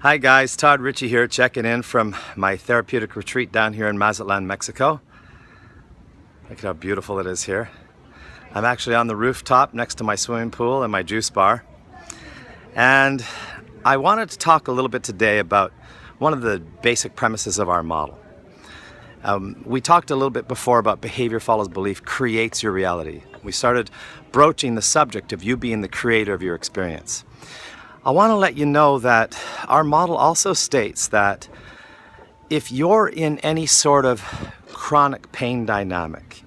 Hi guys, Todd Ritchie here, checking in from my therapeutic retreat down here in Mazatlan, Mexico. Look at how beautiful it is here. I'm actually on the rooftop next to my swimming pool and my juice bar. And I wanted to talk a little bit today about one of the basic premises of our model. We talked a little bit before about behavior follows belief creates your reality. We started broaching the subject of you being the creator of your experience. I want to let you know that our model also states that if you're in any sort of chronic pain dynamic,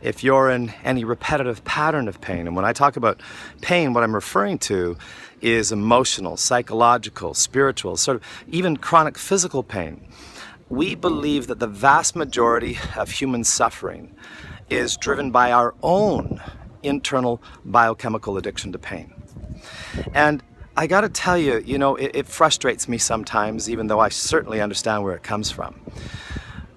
if you're in any repetitive pattern of pain, and when I talk about pain, what I'm referring to is emotional, psychological, spiritual, sort of even chronic physical pain, we believe that the vast majority of human suffering is driven by our own internal biochemical addiction to pain. And I gotta tell you, it frustrates me sometimes, even though I certainly understand where it comes from.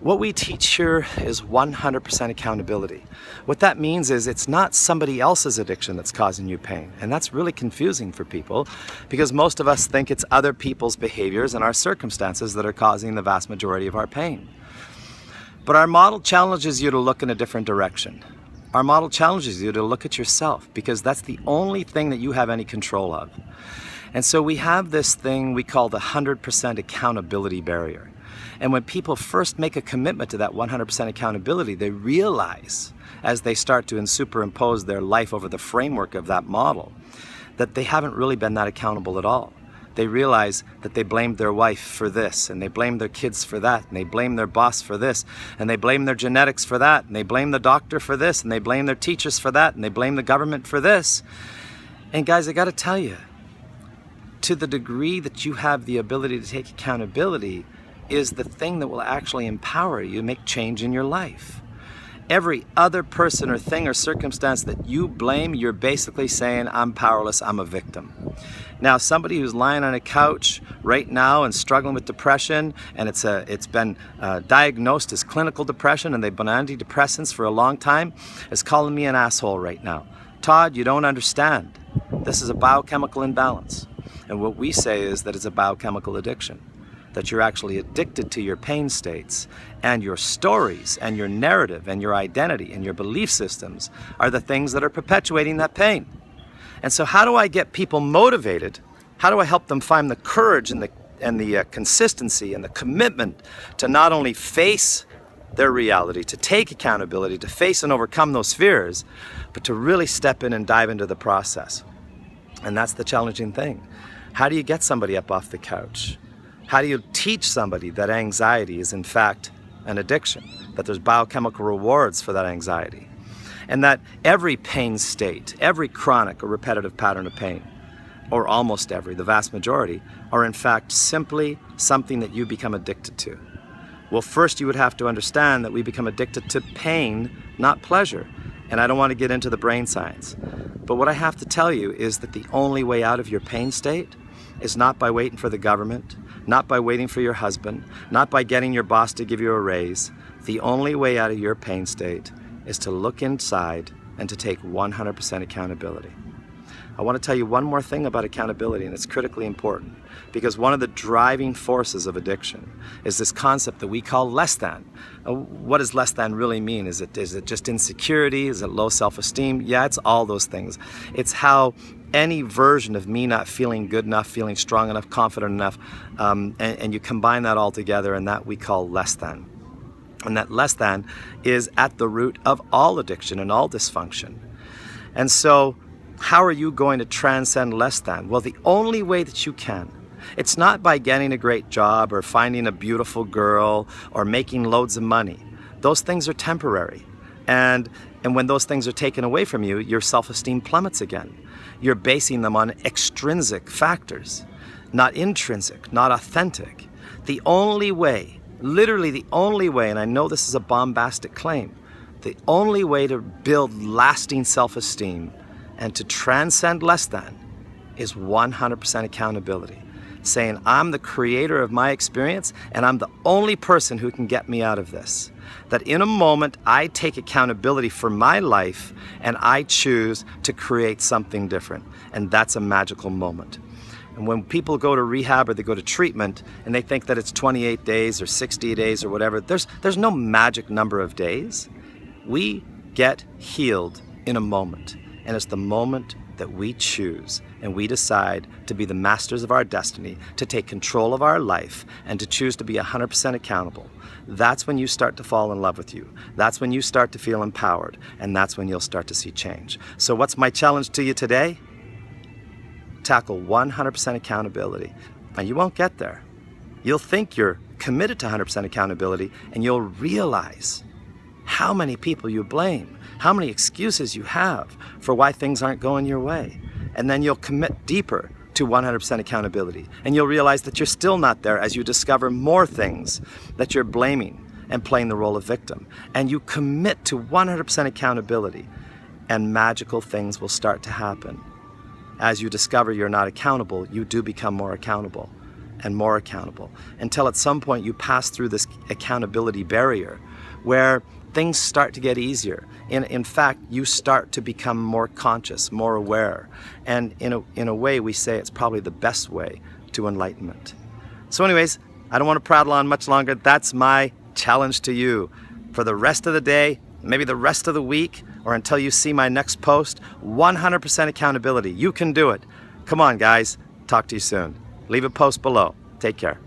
What we teach here is 100% accountability. What that means is it's not somebody else's addiction that's causing you pain. And that's really confusing for people because most of us think it's other people's behaviors and our circumstances that are causing the vast majority of our pain. But our model challenges you to look in a different direction. Our model challenges you to look at yourself because that's the only thing that you have any control of. And so we have this thing we call the 100% accountability barrier. And when people first make a commitment to that 100% accountability, they realize as they start to superimpose their life over the framework of that model that they haven't really been that accountable at all. They realize that they blamed their wife for this, and they blamed their kids for that, and they blame their boss for this, and they blame their genetics for that, and they blame the doctor for this, and they blame their teachers for that, and they blame the government for this. And guys, I gotta tell you, to the degree that you have the ability to take accountability is the thing that will actually empower you to make change in your life. Every other person or thing or circumstance that you blame, you're basically saying, I'm powerless, I'm a victim. Now, somebody who's lying on a couch right now and struggling with depression, and it's been diagnosed as clinical depression, and they've been on antidepressants for a long time, is calling me an asshole right now. Todd, you don't understand. This is a biochemical imbalance. And what we say is that it's a biochemical addiction, that you're actually addicted to your pain states, and your stories and your narrative and your identity and your belief systems are the things that are perpetuating that pain. And so how do I get people motivated? How do I help them find the courage and the consistency and the commitment to not only face their reality, to take accountability, to face and overcome those fears, but to really step in and dive into the process? And that's the challenging thing. How do you get somebody up off the couch? How do you teach somebody that anxiety is in fact an addiction, that there's biochemical rewards for that anxiety, and that every pain state, every chronic or repetitive pattern of pain, or almost every, the vast majority, are in fact simply something that you become addicted to? Well, first you would have to understand that we become addicted to pain, not pleasure. And I don't want to get into the brain science. But what I have to tell you is that the only way out of your pain state is not by waiting for the government, not by waiting for your husband, not by getting your boss to give you a raise. The only way out of your pain state is to look inside and to take 100% accountability. I want to tell you one more thing about accountability, and it's critically important, because one of the driving forces of addiction is this concept that we call less than. What does less than really mean? Is it just insecurity? Is it low self-esteem? Yeah, it's all those things. It's how any version of me not feeling good enough, feeling strong enough, confident enough, and you combine that all together, and that we call less than. And that less than is at the root of all addiction and all dysfunction. And so, how are you going to transcend less than? Well, the only way that you can, it's not by getting a great job or finding a beautiful girl or making loads of money. Those things are temporary. And when those things are taken away from you, your self-esteem plummets again. You're basing them on extrinsic factors, not intrinsic, not authentic. The only way, literally the only way, and I know this is a bombastic claim, the only way to build lasting self-esteem and to transcend less than is 100% accountability. Saying, I'm the creator of my experience and I'm the only person who can get me out of this. That in a moment I take accountability for my life and I choose to create something different. And that's a magical moment. And when people go to rehab or they go to treatment and they think that it's 28 days or 60 days or whatever, there's no magic number of days. We get healed in a moment. And it's the moment that we choose and we decide to be the masters of our destiny, to take control of our life and to choose to be 100% accountable. That's when you start to fall in love with you. That's when you start to feel empowered, and that's when you'll start to see change. So what's my challenge to you today? Tackle 100% accountability. And you won't get there. You'll think you're committed to 100% accountability, and you'll realize how many people you blame, how many excuses you have for why things aren't going your way. And then you'll commit deeper to 100% accountability. And you'll realize that you're still not there as you discover more things that you're blaming and playing the role of victim. And you commit to 100% accountability, and magical things will start to happen. As you discover you're not accountable, you do become more accountable and more accountable, until at some point you pass through this accountability barrier where things start to get easier. In fact, you start to become more conscious, more aware. And in a way, we say it's probably the best way to enlightenment. So anyways, I don't want to prattle on much longer. That's my challenge to you. For the rest of the day, maybe the rest of the week, or until you see my next post, 100% accountability. You can do it. Come on, guys. Talk to you soon. Leave a post below. Take care.